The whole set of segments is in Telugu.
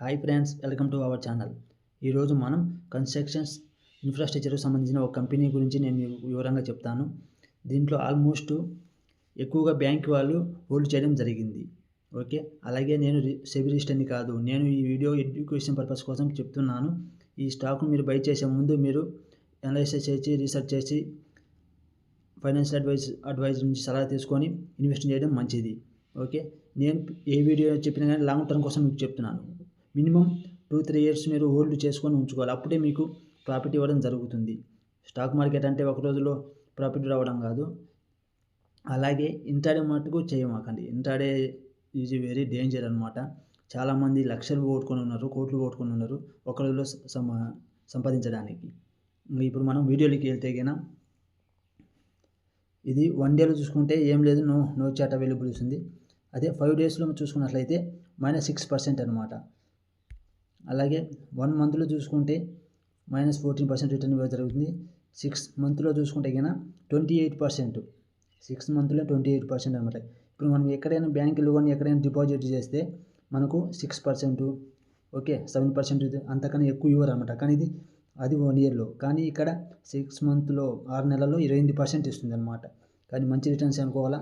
Hi friends, welcome to our channel. ఈరోజు మనం కన్స్ట్రక్షన్స్ ఇన్ఫ్రాస్ట్రక్చర్కి సంబంధించిన ఒక కంపెనీ గురించి నేను మీకు వివరంగా చెప్తాను. దీంట్లో ఆల్మోస్ట్ ఎక్కువగా బ్యాంక్ వాళ్ళు హోల్డ్ చేయడం జరిగింది. ఓకే, అలాగే నేను సెబీ రిజిస్టర్ని కాదు, నేను ఈ వీడియో ఎడ్యుకేషన్ పర్పస్ కోసం చెప్తున్నాను. ఈ స్టాక్ను మీరు బై చేసే ముందు మీరు అనాలిసిస్ చేసి రీసెర్చ్ చేసి ఫైనాన్షియల్ అడ్వైజ్ నుంచి సలహా తీసుకొని ఇన్వెస్ట్ చేయడం మంచిది. ఓకే, నేను ఏ వీడియో చెప్పినా కానీ లాంగ్ టర్మ్ కోసం మీకు చెప్తున్నాను. మినిమం 2-3 ఇయర్స్ మీరు హోల్డ్ చేసుకొని ఉంచుకోవాలి. అప్పుడే మీకు ప్రాఫిట్ ఇవ్వడం జరుగుతుంది. స్టాక్ మార్కెట్ అంటే ఒక రోజులో ప్రాఫిట్ రావడం కాదు. అలాగే ఇంట్రాడే మటుకు చేయమాకండి. ఇంట్రాడే ఈజ్ వెరీ డేంజర్ అనమాట. చాలామంది లక్షలు పోగొట్టుకొని ఉన్నారు, కోట్లు పోగొట్టుకొని ఉన్నారు ఒక రోజులో సంపాదించడానికి. ఇప్పుడు మనం వీడియోలోకి వెళ్తే గిన ఇది 1 డేలో చూసుకుంటే ఏం లేదు, నో చార్ట్ అవైలబుల్ ఉంది. అదే 5 డేస్లో చూసుకున్నట్లయితే -6% అనమాట. అలాగే 1 మంత్లో చూసుకుంటే -14% రిటర్న్ ఇవ్వడం జరుగుతుంది. 6 మంత్లో చూసుకుంటే కన్నా 28%. 6 మంత్లో 28% అనమాట. ఇప్పుడు మనం ఎక్కడైనా బ్యాంకులో కానీ ఎక్కడైనా డిపాజిట్ చేస్తే మనకు 6%, ఓకే 7% అంతకన్నా ఎక్కువ ఇవ్వరు అనమాట. కానీ అది 1 ఇయర్లో. కానీ ఇక్కడ 6 మంత్లో 6 నెలల్లో 28% ఇస్తుంది అనమాట. కానీ మంచి రిటర్న్స్ అనుకోవాలా.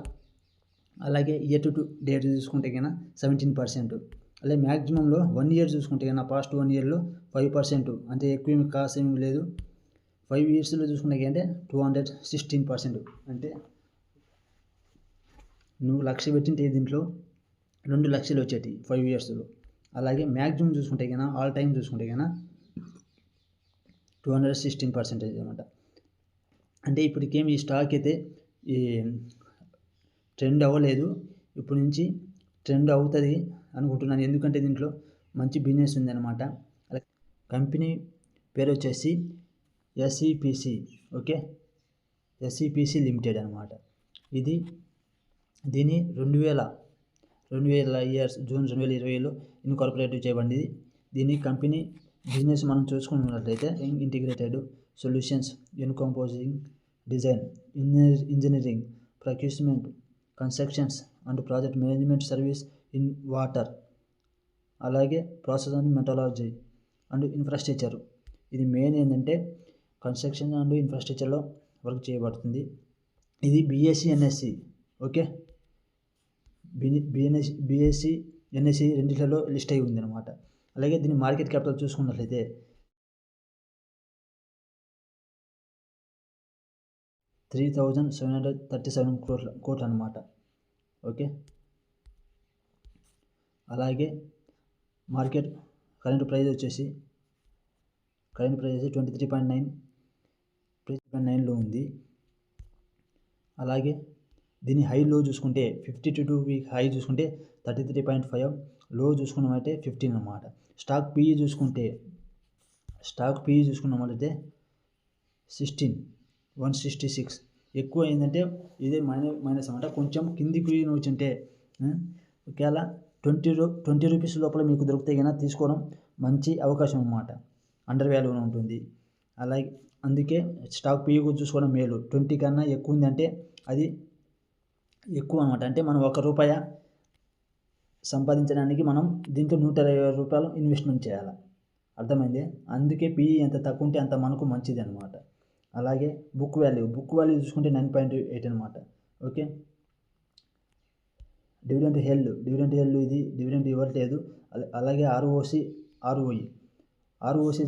అలాగే ఇయర్ టు డేట్ చూసుకుంటే కన్నా 17%. అలాగే మ్యాక్సిమంలో 1 ఇయర్ చూసుకుంటే కన్నా పాస్ట్ 1 ఇయర్లో 5%. అంటే ఎక్కువ ఏమి కాస్ట్ ఏమి లేదు. 5 ఇయర్స్లో చూసుకుంటే అంటే 216%. అంటే నువ్వు 1,00,000 పెట్టింటే దీంట్లో 2,00,000 వచ్చేటి 5 ఇయర్స్లో. అలాగే మ్యాక్సిమం చూసుకుంటే కన్నా ఆల్ టైం చూసుకుంటే కన్నా 216% అనమాట. అంటే ఇప్పటికేమి ఈ స్టాక్ అయితే ఈ ట్రెండ్ అవ్వలేదు. ఇప్పటి నుంచి ట్రెండ్ అవుతుంది అనుకుంటున్నాను. ఎందుకంటే దీంట్లో మంచి బిజినెస్ ఉందన్నమాట. కంపెనీ పేరు వచ్చేసి ఎస్ఈపిసి. ఓకే, ఎస్ఈపిసి లిమిటెడ్ అనమాట. దీని 2000 ఇయర్స్ జూన్ 2020లో ఇన్కార్పొరేట్ చేయబడింది. దీని కంపెనీ బిజినెస్ మనం చూసుకున్నట్లయితే integrated solutions encompassing design, engineering, procurement, constructions and project management service in water, అలాగే process and metallurgy and infrastructure. ఇది మెయిన్ ఏంటంటే కన్స్ట్రక్షన్ అండ్ ఇన్ఫ్రాస్ట్రక్చర్లో వర్క్ చేయబడుతుంది. ఇది BSE NSE. Okay, BSE NSE రెండిట్లలో లిస్ట్ అయి ఉంది అనమాట. అలాగే దీని మార్కెట్ క్యాపిటల్ చూసుకున్నట్లయితే 3,737 కోట్లు అనమాట. ఓకే, అలాగే మార్కెట్ కరెంట్ ప్రైస్ వచ్చేసి 23.9లో ఉంది. అలాగే దీని హై లో చూసుకుంటే 52 వీక్ హై చూసుకుంటే 33.5, లో చూసుకున్నామంటే 15 అనమాట. స్టాక్ పిఈ చూసుకున్నామంటే 166. ఎక్కువ ఏంటంటే ఇదే మైనస్ అనమాట. కొంచెం కిందికి వచ్చింటే ఒకవేళ 20 రూపీస్ లోపల మీకు దొరికితే కన్నా తీసుకోవడం మంచి అవకాశం అన్నమాట. అండర్ వాల్యూగా ఉంటుంది. అలాగే అందుకే స్టాక్ పిఈ చూసుకోవడం మేలు. 20 కన్నా ఎక్కువ ఉందంటే అది ఎక్కువ అనమాట. అంటే మనం ₹1 సంపాదించడానికి మనం దీంట్లో ₹120 ఇన్వెస్ట్మెంట్ చేయాలి. అర్థమైంది? అందుకే పిఈ ఎంత తక్కువ ఉంటే అంత మనకు మంచిది అనమాట. అలాగే బుక్ వాల్యూ చూసుకుంటే 9.8 అనమాట. ఓకే, డివిడెండ్ హెల్డ్ ఇది డివిడెండ్ ఇవ్వట్లేదు. అలాగే ఆర్ఓసి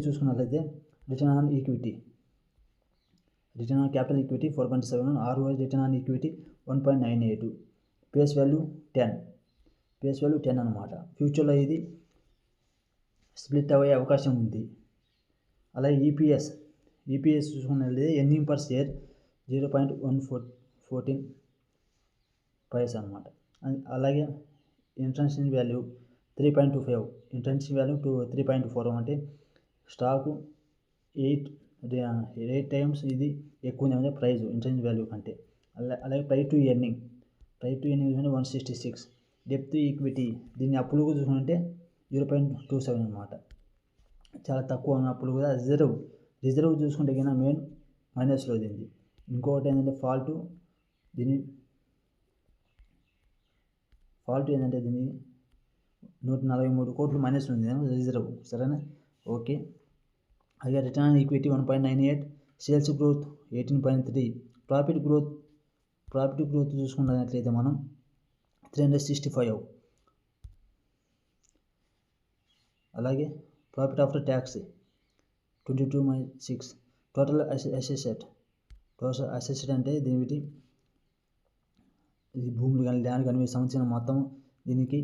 చూసుకున్నట్లయితే return on capital equity 4.7, ROI return on equity 1.98, face value 10 అనమాట. ఫ్యూచర్లో ఇది స్ప్లిట్ అయ్యే అవకాశం ఉంది. అలాగే ఈపీఎస్ చూసుకున్నట్లయితే ఎర్నింగ్ పర్ షేర్ 0.114 పైసా అనమాట. అలాగే ఇంట్రెన్సిక్ వాల్యూ 3.25, ఇంట్రెన్సిక్ వాల్యూ 3.4 అంటే స్టాకు 8 టైమ్స్ ఇది ఎక్కువ ఉంది ప్రైస్ ఇంట్రెన్సిక్ వాల్యూ కంటే. అలాగే price to earning 166. Depth equity దీన్ని అప్పులు చూసుకుంటే 0.27 అనమాట. చాలా తక్కువ అప్పులు కూడా. రిజర్వ్ చూసుకుంటే కన్నా మెయిన్ మైనస్లో దీన్ని. ఇంకొకటి ఏంటంటే ఫాల్ట్ ఏంటంటే దీన్ని 143 కోట్లు మైనస్ ఉంది రిజర్వ్, సరేనా. ఓకే. అలాగే return on equity 1.98, sales growth 18.3, profit growth చూసుకున్నట్లయితే మనం 365. అలాగే ప్రాఫిట్ ఆఫ్టర్ ట్యాక్స్ 22.6. టోటల్ అసెసెట్ అంటే దీనికి ఇది భూములు కానీ ల్యాండ్ కానీ సంవత్సరం మొత్తం దీనికి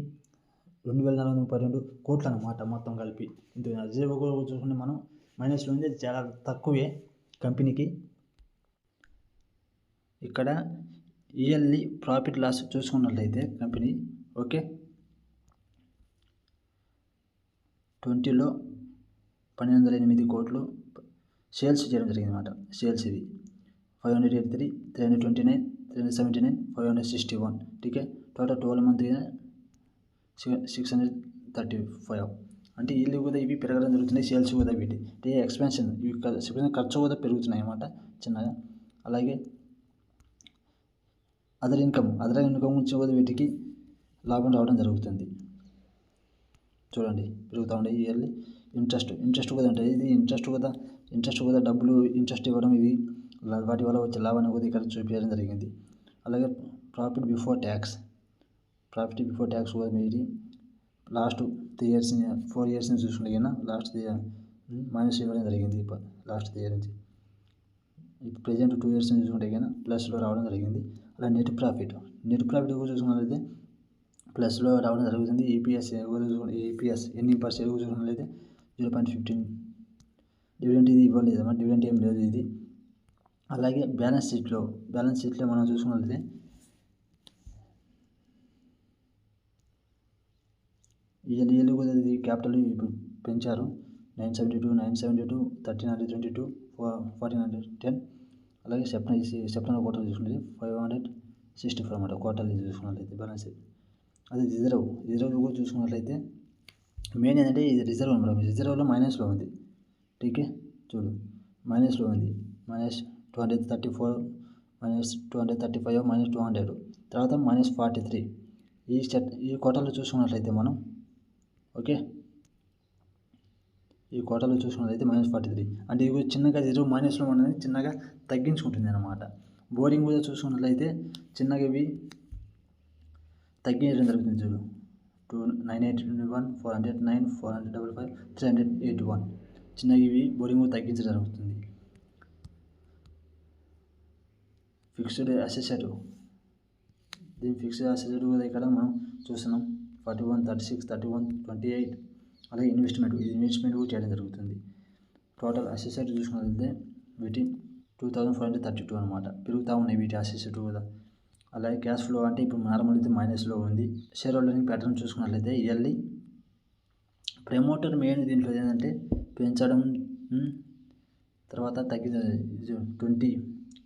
2,432 కోట్లు అన్నమాట మొత్తం కలిపి. ఇంత రిజర్వ్ చూసుకుంటే మనం మైనస్లో ఉంది, అది చాలా తక్కువే కంపెనీకి. ఇక్కడ ఇయర్లీ ప్రాఫిట్ లాస్ చూసుకున్నట్లయితే కంపెనీ ఓకే 20లో 1,208 కోట్లు సేల్స్ చేయడం జరిగింది అన్నమాట. సేల్స్ ఇది 583, 329, 379, 561. ఠీకే. Total 12 month 635. అంటే వీళ్ళు కూడా ఇవి పెరగడం జరుగుతున్నాయి, సేల్స్ కూడా వీటి ఎక్స్పెన్షన్ ఇవి ఖర్చు కూడా పెరుగుతున్నాయి అన్నమాట చిన్నగా. అలాగే అదర్ ఇన్కమ్ నుంచి కూడా వీటికి లాభం రావడం జరుగుతుంది. చూడండి పెరుగుతూ ఉంటాయి ఇయర్లీ. ఇంట్రెస్ట్ కూడా ఉంటుంది. ఇది ఇంట్రెస్ట్ కూడా డబ్బులు ఇంట్రెస్ట్ ఇవ్వడం, ఇవి వాటి వల్ల వచ్చే లాభాన్ని కూడా ఇక్కడ చూపించడం జరిగింది. అలాగే ప్రాఫిట్ బిఫోర్ ట్యాక్స్ కూడా మీరు లాస్ట్ 3 years 4 years నుంచి చూసుకుంటే కన్నా లాస్ట్ మైనస్ ఇవ్వడం జరిగింది. లాస్ట్ 3 years నుంచి ఇప్పుడు ప్రెజెంట్ 2 years నుంచి చూసుకుంటే కన్నా ప్లస్లో రావడం జరిగింది. అలా నెట్ ప్రాఫిట్ కూడా చూసుకున్నట్లయితే ప్లస్లో రావడం జరుగుతుంది. ఈపీఎస్ ఎన్ని పర్సెంట్ చూసుకున్నట్లయితే 0.15. డివిడెంట్ ఇది ఇవ్వలేదు అన్నమాట, డివిడెంట్ ఏం లేదు ఇది. అలాగే బ్యాలెన్స్ షీట్లో మనం చూసుకున్నట్లయితే ఇయర్లీ కూడా ఇది క్యాపిటల్ ఇప్పుడు పెంచారు. 972, 1,322, 1,410. అలాగే సెప్టెంబర్ క్వార్టర్ చూసుకుంటే 564 అన్నమాట క్వార్టర్లీ చూసుకున్నట్లయితే బ్యాలెన్స్ షీట్. అదే రిజర్వ్ కూడా చూసుకున్నట్లయితే మెయిన్ ఏంటంటే ఇది రిజర్వ్ అన్నమాట. రిజర్వ్లో మైనస్లో ఉంది. ఠీకే. చూడు మైనస్లో ఉంది, -234, -235, -200. తర్వాత -43. ఈ క్వార్టర్లో చూసుకున్నట్లయితే మనం ఓకే ఈ క్వార్టర్లో చూసుకున్నట్లయితే -43. అంటే ఇది చిన్నగా రిజర్వ్ మైనస్లో ఉన్నది చిన్నగా తగ్గించుకుంటుంది అన్నమాట. బోరింగ్ కూడా చూసుకున్నట్లయితే చిన్నగా ఇవి తగ్గించడం జరుగుతుంది. చూడు 981, 409, 455, 381. చిన్నగా ఇవి బోరింగ్ కూడా తగ్గించడం జరుగుతుంది. ఫిక్స్డ్ అసెసెట్ కూడా ఇక్కడ మనం చూస్తున్నాం 41, 36, 31, 28. అలాగే ఇన్వెస్ట్మెంట్ కూడా చేయడం జరుగుతుంది. టోటల్ అసెసెట్ చూసుకున్నట్లయితే వీటి 2,432 అన్నమాట. పెరుగుతూ ఉన్నాయి వీటి అసెసెట్ కూడా. అలాగే క్యాష్ ఫ్లో అంటే ఇప్పుడు నార్మల్ అయితే మైనస్లో ఉంది. షేర్ హోల్డరింగ్ ప్యాటర్న్ చూసుకున్నట్లయితే ఇయర్లీ ప్రమోటర్ మెయిన్ దీంట్లో ఏంటంటే పెంచడం, తర్వాత తగ్గించడం.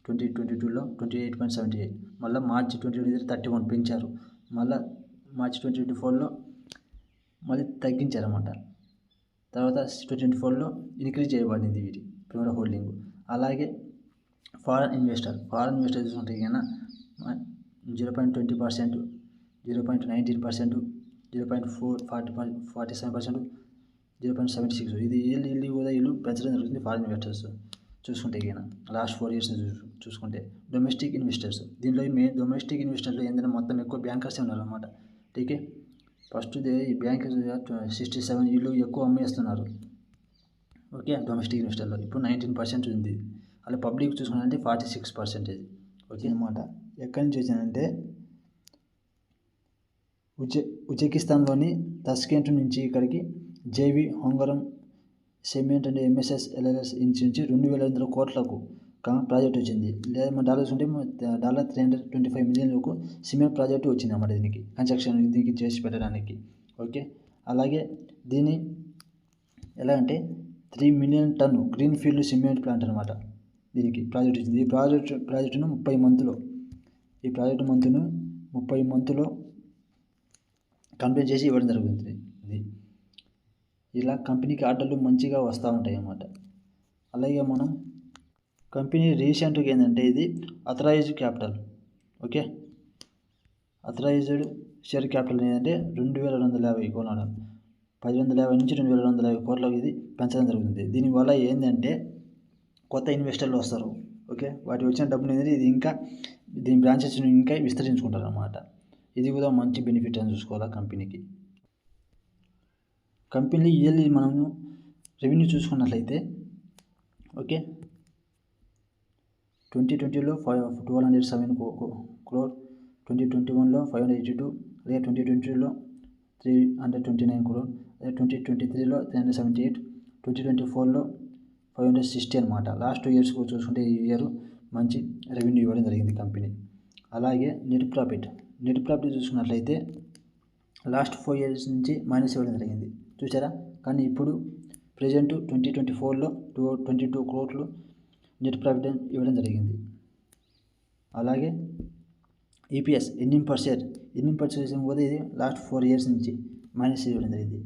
2022లో 28.78, మళ్ళీ మార్చి 2023 31 పెంచారు. మళ్ళీ మార్చి 2024లో మళ్ళీ తగ్గించారన్నమాట. తర్వాత 2024లో ఇంక్రీజ్ చేయబడింది వీటి ప్రమోటర్ హోల్డింగ్. అలాగే ఫారెన్ ఇన్వెస్టర్ చూసుకుంటే కన్నా 0.20%, 0.19%, 0.47%, 0.76. ఇది వీళ్ళు పెంచడం జరుగుతుంది. ఫారెన్ ఇన్వెస్టర్స్ చూసుకుంటే కన్నా లాస్ట్ 4 years చూసుకుంటే. డొమెస్టిక్ ఇన్వెస్టర్స్ దీంట్లో మెయిన్ డొమెస్టిక్ ఇన్వెస్టర్లు ఏంటంటే మొత్తం ఎక్కువ బ్యాంకర్సే ఉన్నారు అన్నమాట. ఠీకే. ఫస్ట్ ఈ బ్యాంక్ 67 వీళ్ళు ఎక్కువ అమ్మేస్తున్నారు. ఓకే. డొమెస్టిక్ ఇన్వెస్టర్లో ఇప్పుడు 19% ఉంది. అలా పబ్లిక్ చూసుకున్నారంటే 46%. ఓకే అన్నమాట. ఎక్కడి నుంచి వచ్చిందంటే ఉజ్బెకిస్తాన్లోని తాష్కెంట్ నుంచి ఇక్కడికి జేవి హొంగరం సిమెంట్ అండ్ ఎంఎస్ఎస్ ఎల్ఎల్ఎస్ నుంచి 2,500 కోట్లకు ప్రాజెక్ట్ వచ్చింది. లేదా మన డాలర్స్ ఉంటే $325 million సిమెంట్ ప్రాజెక్టు వచ్చింది అన్నమాట. దీనికి కన్స్ట్రక్షన్ దీనికి చేసి పెట్టడానికి. ఓకే. అలాగే దీని ఎలా అంటే 3 million ton green field cement plant అనమాట. దీనికి ప్రాజెక్ట్ వచ్చింది. ఈ ప్రాజెక్టును 30 మంత్లో కంప్లీట్ చేసి ఇవ్వడం జరుగుతుంది. ఇలా కంపెనీకి ఆర్డర్లు మంచిగా వస్తూ ఉంటాయి అన్నమాట. అలాగే మనం కంపెనీ రీసెంట్గా ఏంటంటే ఇది authorised capital. Okay. Authorised share capital ఏంటంటే 2250 కోట్ల 1050 నుంచి 2250 కోట్లకు ఇది పెంచడం జరుగుతుంది. దీనివల్ల ఏంటంటే కొత్త ఇన్వెస్టర్లు వస్తారు. ఓకే, వాటి వచ్చిన డబ్బులు అనేది ఇది ఇంకా దీని బ్రాంచెస్ని ఇంకా విస్తరించుకుంటారు అన్నమాట. ఇది కూడా మంచి బెనిఫిట్ అని చూసుకోవాలి కంపెనీకి. కంపెనీ ఇయర్లీ మనము రెవెన్యూ చూసుకున్నట్లయితే ఓకే 2020లో 1207 crore, 2021లో 582, అలాగే 2022లో 329 crore, అదే 2023లో 378, 2024లో 560 అనమాట. లాస్ట్ 2 years చూసుకుంటే ఈ ఇయర్ మంచి రెవెన్యూ ఇవ్వడం జరిగింది కంపెనీ. అలాగే నెట్ ప్రాఫిట్ చూసుకున్నట్లయితే లాస్ట్ 4 years నుంచి మైనస్ ఇవ్వడం జరిగింది చూసారా. కానీ ఇప్పుడు ప్రజెంట్ 2024లో 22 crore నెట్ ప్రాఫిట్ ఇవ్వడం జరిగింది. అలాగే ఈపీఎస్ ఎర్నింగ్ పర్ షేర్ కూడా ఇది లాస్ట్ 4 years నుంచి మైనస్ ఇవ్వడం జరిగింది.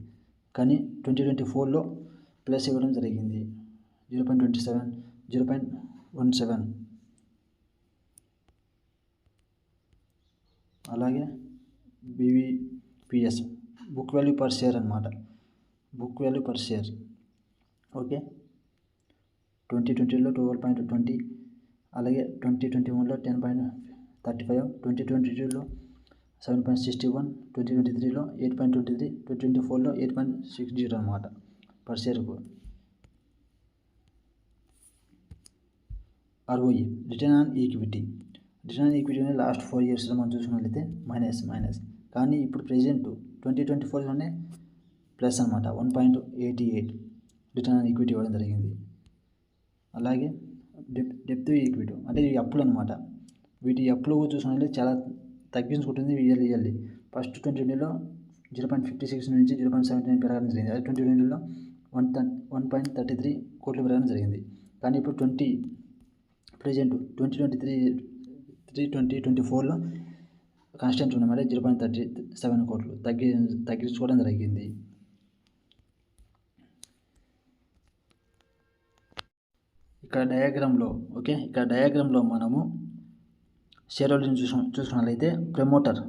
కానీ 2024లో ప్లస్ ఇవ్వడం జరిగింది 0.17. అలాగే BVPS book value per share అనమాట. Book value per share okay 2020లో 12.20, అలాగే 2021లో 10.35, 2022లో 7.61, 2023లో 8.23, 2024లో 8.60 అనమాట పర్ షేర్కు. ROE రిటర్న్ ఆన్ ఈక్విటీ అనేది లాస్ట్ 4 yearsలో మనం చూసుకున్నట్లయితే మైనస్. కానీ ఇప్పుడు ప్రెజెంట్ 2024లోనే ప్లస్ అనమాట 1.88 రిటర్న్ ఆన్ ఈక్విటీ ఇవ్వడం జరిగింది. అలాగే డెప్త్ ఈక్విటీ అంటే ఇవి అప్పులు అనమాట. వీటి అప్పులు చూసుకున్నట్లయితే చాలా తగ్గించుకుంటుంది ఇయర్లీ. ఫస్ట్ 2020లో 0.56 నుంచి 0.79 పెరగడం జరిగింది. అదే 2022లో 1.33 కోట్లు పెరగడం జరిగింది. కానీ ఇప్పుడు 2024లో కాన్స్టెంట్ ఉన్నమాట 0.37 కోట్లు తగ్గించుకోవడం జరిగింది. ఇక్కడ డయాగ్రామ్లో మనము షేర్ హోల్డింగ్ చూసుకున్నట్లయితే ప్రమోటర్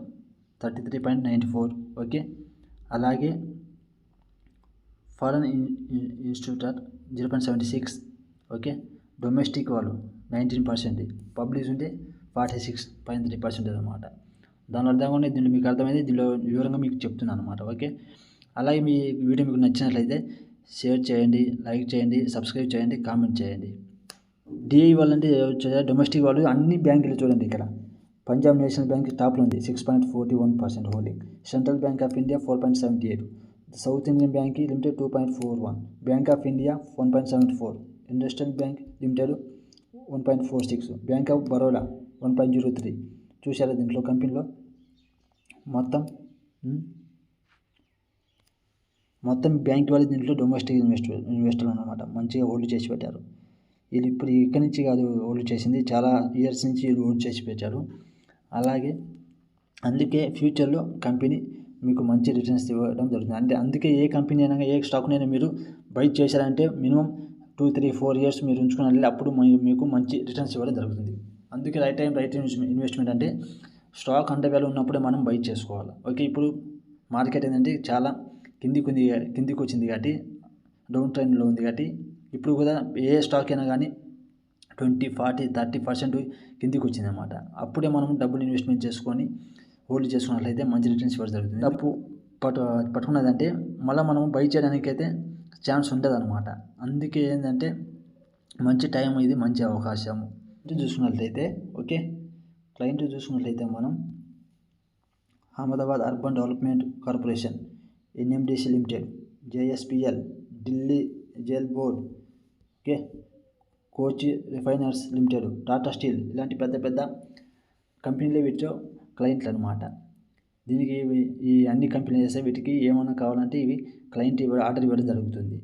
33.94 ఓకే. అలాగే ఫారెన్ ఇన్స్టిట్యూటర్ 0.76 ఓకే. డొమెస్టిక్ వాళ్ళు 19%, పబ్లిక్ ఉంటే 46.3% అనమాట. దాని అర్థంగానే దీంట్లో మీకు అర్థమైంది, దీనిలో వివరంగా మీకు చెప్తున్నాను అనమాట. ఓకే, అలాగే మీ వీడియో మీకు నచ్చినట్లయితే షేర్ చేయండి, లైక్ చేయండి, సబ్స్క్రైబ్ చేయండి, కామెంట్ చేయండి. డిఐ వాళ్ళు అంటే డొమెస్టిక్ వాళ్ళు అన్ని బ్యాంకులు చూడండి. ఇక్కడ పంజాబ్ నేషనల్ బ్యాంక్ టాప్లో ఉంది 6.41% holding, central bank of India 4.78, south Indian bank limited 2.41, bank of India 1.74, industrial bank limited 1.46, bank of Baroda 1.03. చూసారా దీంట్లో కంపెనీలో మొత్తం బ్యాంక్ వాళ్ళు దీంట్లో డొమెస్టిక్ ఇన్వెస్టర్లు అన్నమాట. మంచిగా హోల్డ్ చేసి పెట్టారు. వీళ్ళు ఇప్పుడు ఇక్కడి నుంచి కాదు హోల్డ్ చేసింది, చాలా ఇయర్స్ నుంచి వీళ్ళు హోల్డ్ చేసి పెట్టారు. అలాగే అందుకే ఫ్యూచర్లో కంపెనీ మీకు మంచి రిటర్న్స్ ఇవ్వడం జరుగుతుంది. అంటే అందుకే ఏ కంపెనీ అయినా ఏ స్టాక్నైనా మీరు బై చేశారంటే మినిమం 2-3-4 years మీరు ఉంచుకున్నట్లయితే అప్పుడు మీకు మంచి రిటర్న్స్ ఇవ్వడం జరుగుతుంది. అందుకే రైట్ టైం ఇన్వెస్ట్మెంట్ అంటే స్టాక్ అండర్ వాల్యూ ఉన్నప్పుడే మనం బై చేసుకోవాలి. ఓకే, ఇప్పుడు మార్కెట్ ఏంటంటే చాలా కిందికి వచ్చింది కాబట్టి డౌన్ ట్రెండ్లో ఉంది కాబట్టి ఇప్పుడు కూడా ఏ స్టాక్ అయినా కానీ 20-40-30% కిందికి వచ్చింది అనమాట. అప్పుడే మనం డబ్బులు ఇన్వెస్ట్మెంట్ చేసుకొని హోల్డ్ చేసుకున్నట్లయితే మంచి రిటర్న్స్ ఇవ్వడం జరుగుతుంది. డబ్బు పట్టుకున్నదంటే మళ్ళీ మనం బై చేయడానికైతే ఛాన్స్ ఉండదు అనమాట. అందుకే ఏంటంటే మంచి టైం, ఇది మంచి అవకాశం. చూసుకున్నట్లయితే ఓకే, క్లయింట్ చూసుకున్నట్లయితే మనం Ahmedabad urban development corporation, NMDC limited, JSPL, Delhi Jal board okay, Kochi refiners limited, Tata steel, ఇలాంటి పెద్ద కంపెనీలు వీటిలో క్లయింట్లు అనమాట. దీనికి ఈ అన్ని కంపెనీలు వీటికి ఏమైనా కావాలంటే ఇవి క్లయింట్ ఆర్డర్ ఇవ్వడం జరుగుతుంది.